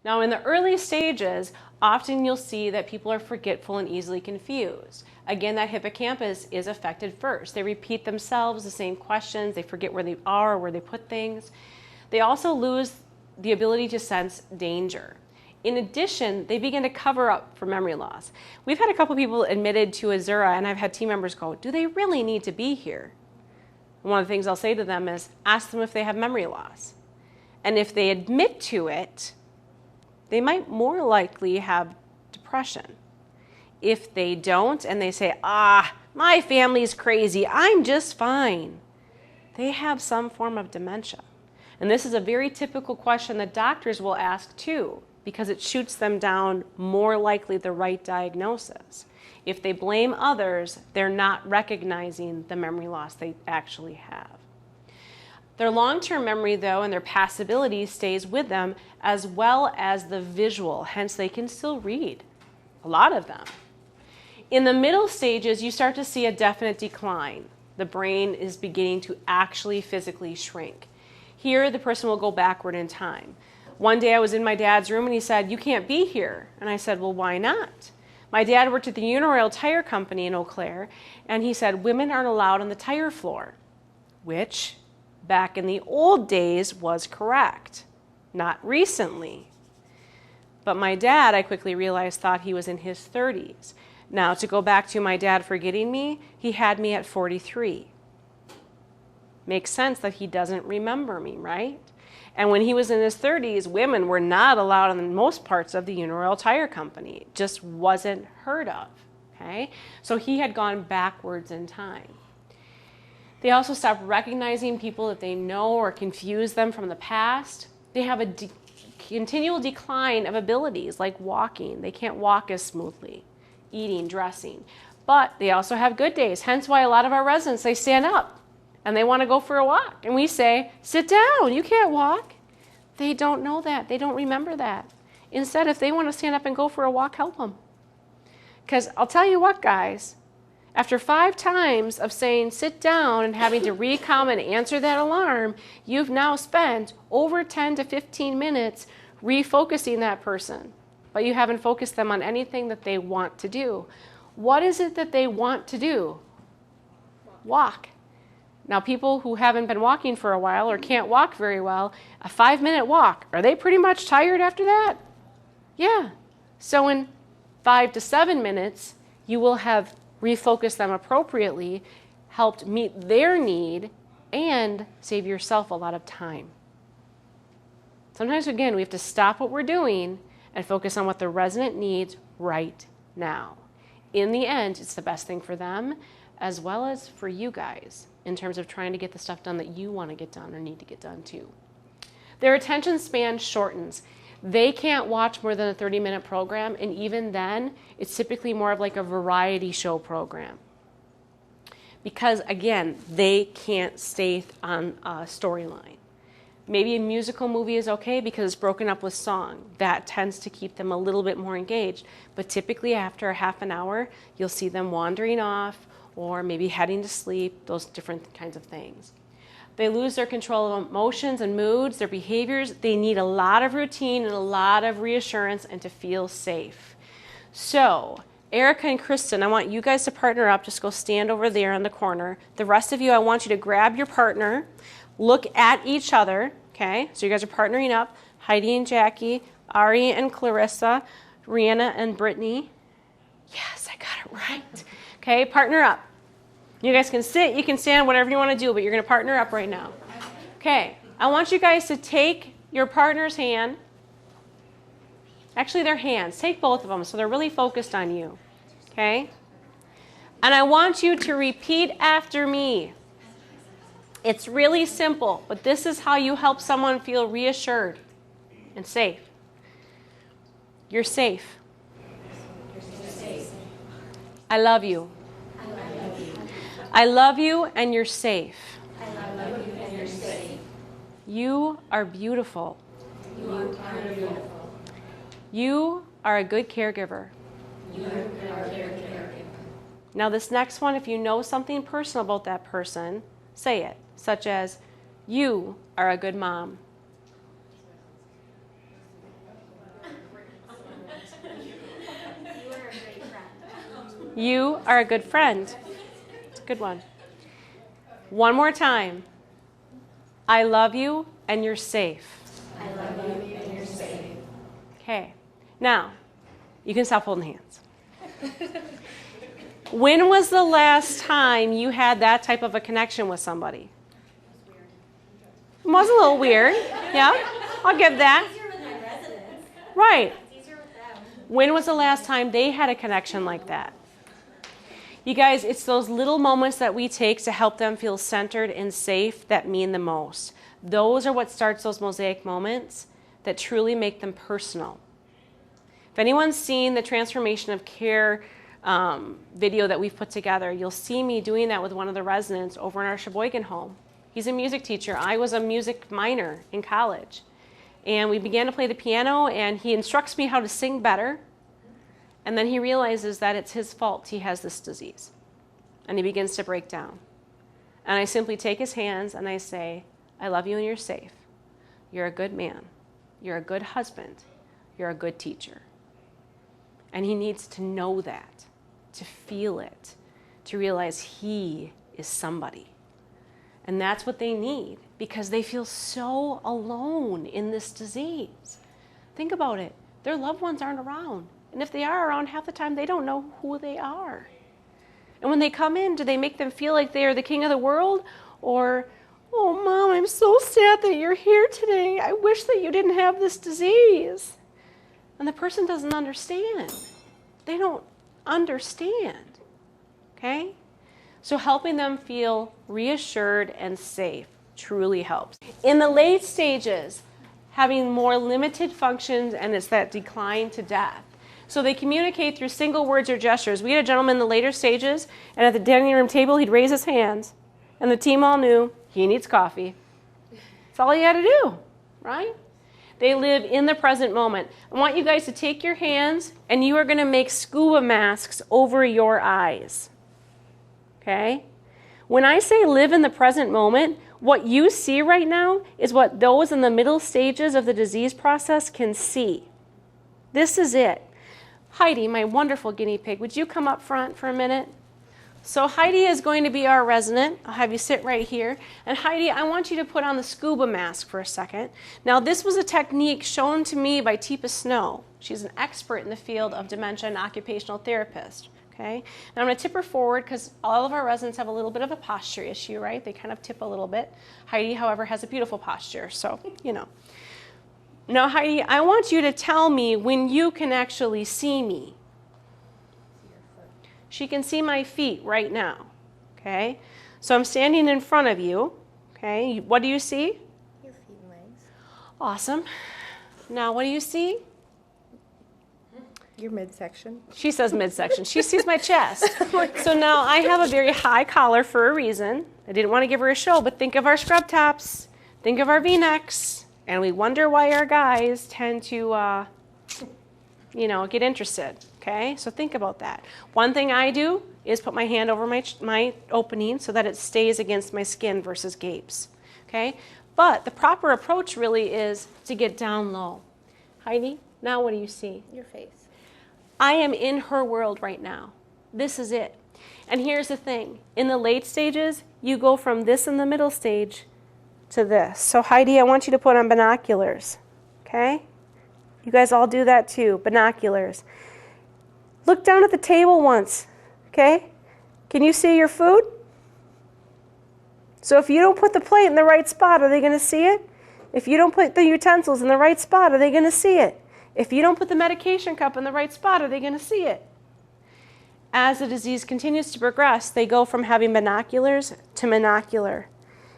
Now, in the early stages, often you'll see that people are forgetful and easily confused. Again, that hippocampus is affected first. They repeat themselves the same questions. They forget where they are or where they put things. They also lose the ability to sense danger. In addition, they begin to cover up for memory loss. We've had a couple people admitted to Azura, and I've had team members go, do they really need to be here? And one of the things I'll say to them is, ask them if they have memory loss. And if they admit to it, they might more likely have depression. If they don't, and they say, my family's crazy, I'm just fine, they have some form of dementia. And this is a very typical question that doctors will ask too, because it shoots them down more likely the right diagnosis. If they blame others, they're not recognizing the memory loss they actually have. Their long-term memory, though, and their passability stays with them, as well as the visual, hence they can still read, a lot of them. In the middle stages, you start to see a definite decline. The brain is beginning to actually physically shrink. Here, the person will go backward in time. One day I was in my dad's room and he said, you can't be here. And I said, well, why not? My dad worked at the Uniroyal Tire Company in Eau Claire, and he said, women aren't allowed on the tire floor, which back in the old days was correct, not recently. But my dad, I quickly realized, thought he was in his 30s. Now, to go back to my dad forgetting me, he had me at 43. Makes sense that he doesn't remember me, right? And when he was in his 30s, women were not allowed in most parts of the Uniroyal Tire Company. It just wasn't heard of, okay? So he had gone backwards in time. They also stop recognizing people that they know or confuse them from the past. They have a continual decline of abilities like walking. They can't walk as smoothly, eating, dressing. But they also have good days, hence why a lot of our residents, they stand up and they want to go for a walk. And we say, sit down, you can't walk. They don't know that. They don't remember that. Instead, if they want to stand up and go for a walk, help them. Because I'll tell you what, guys, after 5 times of saying sit down and having to re-come and answer that alarm, you've now spent over 10 to 15 minutes refocusing that person. But you haven't focused them on anything that they want to do. What is it that they want to do? Walk. Now, people who haven't been walking for a while or can't walk very well, a 5-minute walk, are they pretty much tired after that? Yeah. So in 5 to 7 minutes, you will have refocused them appropriately, helped meet their need, and save yourself a lot of time. Sometimes, again, we have to stop what we're doing and focus on what the resident needs right now. In the end, it's the best thing for them as well as for you guys in terms of trying to get the stuff done that you want to get done or need to get done too. Their attention span shortens. They can't watch more than a 30-minute program, and even then, it's typically more of like a variety show program. Because again, they can't stay on a storyline. Maybe a musical movie is okay because it's broken up with song. That tends to keep them a little bit more engaged. But typically after a half an hour, you'll see them wandering off or maybe heading to sleep, those different kinds of things. They lose their control of emotions and moods, their behaviors. They need a lot of routine and a lot of reassurance and to feel safe. So, Erica and Kristen, I want you guys to partner up. Just go stand over there in the corner. The rest of you, I want you to grab your partner, look at each other, okay? So you guys are partnering up. Heidi and Jackie, Ari and Clarissa, Rihanna and Brittany. Yes, I got it right. Okay, partner up. You guys can sit, you can stand, whatever you want to do, but you're going to partner up right now. Okay, I want you guys to take your partner's hand. Actually, their hands. Take both of them so they're really focused on you. Okay? And I want you to repeat after me. It's really simple, but this is how you help someone feel reassured and safe. You're safe. I love you. I love you and you're safe. You are beautiful. You are a good caregiver. Now this next one, if you know something personal about that person, say it, such as, you are a good mom. You are a good friend. It's a good one. One more time. I love you and you're safe. I love you and you're safe. Okay. Now, you can stop holding hands. When was the last time you had that type of a connection with somebody? It was a little weird. Yeah, I'll give that. It's easier with my residents. Right. It's easier with them. When was the last time they had a connection like that? You guys, it's those little moments that we take to help them feel centered and safe that mean the most. Those are what starts those MOSAIC moments that truly make them personal. If anyone's seen the Transformation of Care video that we've put together, you'll see me doing that with one of the residents over in our Sheboygan home. He's a music teacher. I was a music minor in college. And we began to play the piano, and he instructs me how to sing better. And then he realizes that it's his fault he has this disease. And he begins to break down. And I simply take his hands and I say, I love you and you're safe. You're a good man. You're a good husband. You're a good teacher. And he needs to know that, to feel it, to realize he is somebody. And that's what they need because they feel so alone in this disease. Think about it. Their loved ones aren't around. And if they are around, half the time they don't know who they are. And when they come in, do they make them feel like they are the king of the world? Or, oh, Mom, I'm so sad that you're here today. I wish that you didn't have this disease. And the person doesn't understand. They don't understand. Okay? So helping them feel reassured and safe truly helps. In the late stages, having more limited functions, and it's that decline to death. So they communicate through single words or gestures. We had a gentleman in the later stages, and at the dining room table, he'd raise his hands, and the team all knew he needs coffee. That's all he had to do, right? They live in the present moment. I want you guys to take your hands, and you are going to make scuba masks over your eyes. Okay? When I say live in the present moment, what you see right now is what those in the middle stages of the disease process can see. This is it. Heidi, my wonderful guinea pig, would you come up front for a minute? So Heidi is going to be our resident. I'll have you sit right here. And Heidi, I want you to put on the scuba mask for a second. Now, this was a technique shown to me by Teepa Snow. She's an expert in the field of dementia and occupational therapist. Okay? Now I'm going to tip her forward because all of our residents have a little bit of a posture issue, right? They kind of tip a little bit. Heidi, however, has a beautiful posture, so, you know. Now, Heidi, I want you to tell me when you can actually see me. She can see my feet right now, okay? So I'm standing in front of you, okay? What do you see? Your feet and legs. Awesome. Now, what do you see? Your midsection. She says midsection. She sees my chest. So now I have a very high collar for a reason. I didn't want to give her a show, but think of our scrub tops. Think of our V-necks. And we wonder why our guys tend to, get interested. Okay? So think about that. One thing I do is put my hand over my opening so that it stays against my skin versus gapes. Okay? But the proper approach really is to get down low. Heidi, now what do you see? Your face. I am in her world right now. This is it. And here's the thing. In the late stages, you go from this in the middle stage to this. So Heidi, I want you to put on binoculars. Okay? You guys all do that too. Binoculars. Look down at the table once. Okay? Can you see your food? So if you don't put the plate in the right spot, are they going to see it? If you don't put the utensils in the right spot, are they going to see it? If you don't put the medication cup in the right spot, are they going to see it? As the disease continues to progress, they go from having binoculars to monocular.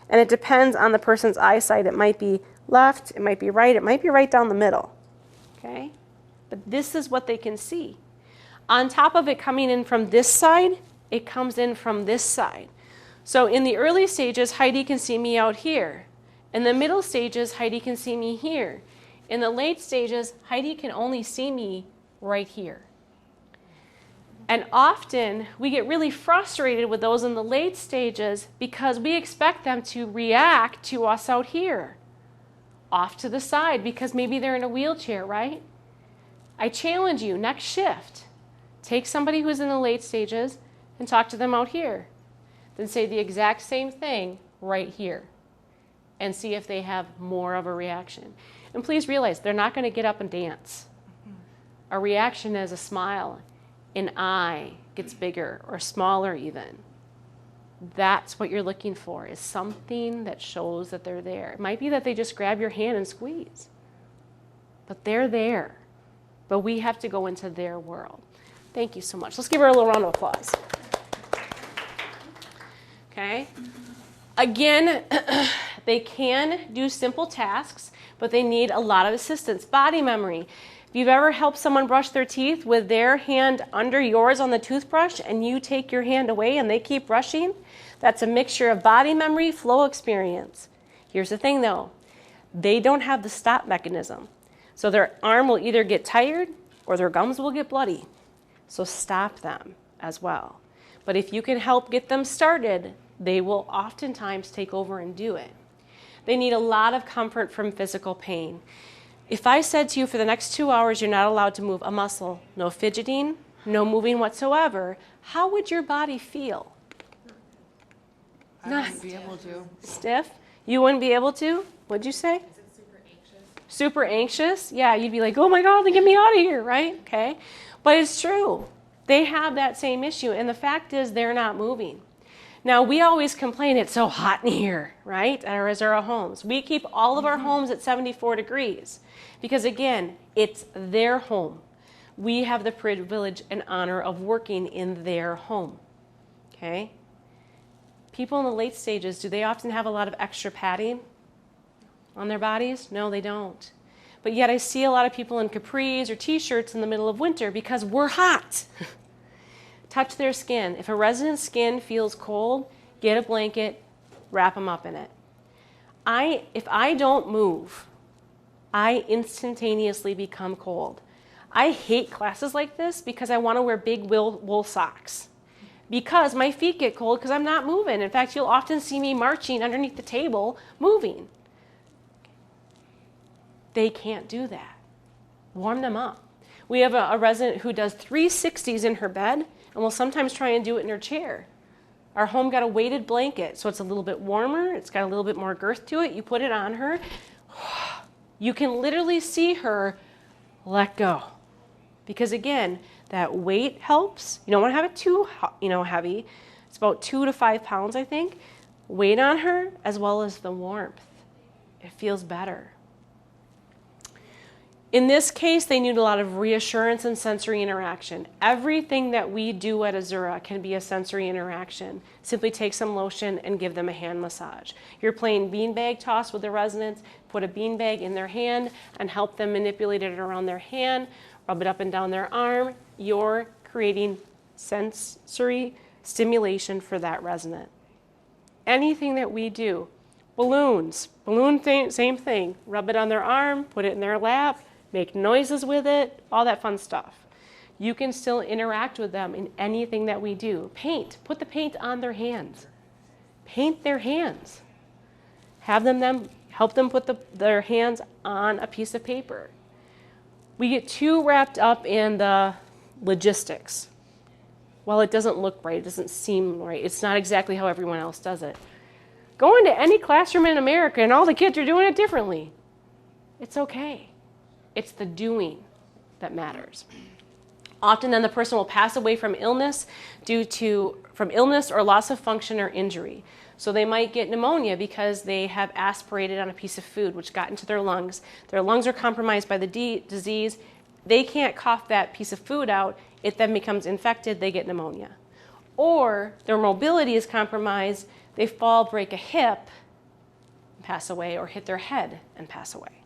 And it depends on the person's eyesight. It might be left, it might be right down the middle. Okay? But this is what they can see. On top of it coming in from this side, it comes in from this side. So in the early stages, Heidi can see me out here. In the middle stages, Heidi can see me here. In the late stages, Heidi can only see me right here. And often, we get really frustrated with those in the late stages because we expect them to react to us out here, off to the side, because maybe they're in a wheelchair, right? I challenge you, next shift, Take somebody who's in the late stages and talk to them out here. Then say the exact same thing right here and see if they have more of a reaction. And please realize they're not going to get up and dance. A reaction is a smile, an eye gets bigger or smaller even. That's what you're looking for, is something that shows that they're there. It might be that they just grab your hand and squeeze, but they're there. But we have to go into their world. Thank you so much. Let's give her a little round of applause. Okay. Again, they can do simple tasks, but they need a lot of assistance. Body memory. If you've ever helped someone brush their teeth with their hand under yours on the toothbrush and you take your hand away and they keep brushing, that's a mixture of body memory, flow experience. Here's the thing though, they don't have the stop mechanism. So their arm will either get tired or their gums will get bloody. So stop them as well. But if you can help get them started, they will oftentimes take over and do it. They need a lot of comfort from physical pain. If I said to you for the next 2 hours you're not allowed to move a muscle, no fidgeting, no moving whatsoever, how would your body feel? I wouldn't be able to. Stiff? You wouldn't be able to? What'd you say? Is it super anxious? Super anxious? Yeah, you'd be like, oh my God, get me out of here, right? Okay. But it's true. They have that same issue, and the fact is they're not moving. Now, we always complain it's so hot in here, right, at our Azura homes. We keep all of our homes at 74 degrees because, again, it's their home. We have the privilege and honor of working in their home, okay? People in the late stages, do they often have a lot of extra padding on their bodies? No, they don't. But yet I see a lot of people in capris or t-shirts in the middle of winter because we're hot. Touch their skin. If a resident's skin feels cold, get a blanket, wrap them up in it. If I don't move, I instantaneously become cold. I hate classes like this because I want to wear big wool socks. Because my feet get cold because I'm not moving. In fact, you'll often see me marching underneath the table, moving. They can't do that. Warm them up. We have a resident who does 360s in her bed and will sometimes try and do it in her chair. Our home got a weighted blanket, so it's a little bit warmer. It's got a little bit more girth to it. You put it on her. You can literally see her let go. Because again, that weight helps. You don't want to have it too heavy. It's about 2 to 5 pounds, I think. Weight on her as well as the warmth. It feels better. In this case, they need a lot of reassurance and sensory interaction. Everything that we do at Azura can be a sensory interaction. Simply take some lotion and give them a hand massage. You're playing beanbag toss with the residents, put a beanbag in their hand and help them manipulate it around their hand, rub it up and down their arm. You're creating sensory stimulation for that resident. Anything that we do, balloons, same thing. Rub it on their arm, put it in their lap, make noises with it, all that fun stuff. You can still interact with them in anything that we do. Paint, put the paint on their hands. Paint their hands. Have them help them put their hands on a piece of paper. We get too wrapped up in the logistics. Well, it doesn't look right, it doesn't seem right, it's not exactly how everyone else does it. Go into any classroom in America and all the kids are doing it differently. It's okay. It's the doing that matters. Often then the person will pass away from illness or loss of function or injury. So they might get pneumonia because they have aspirated on a piece of food which got into their lungs. Their lungs are compromised by the disease. They can't cough that piece of food out. It then becomes infected. They get pneumonia. Or their mobility is compromised. They fall, break a hip, and pass away, or hit their head and pass away.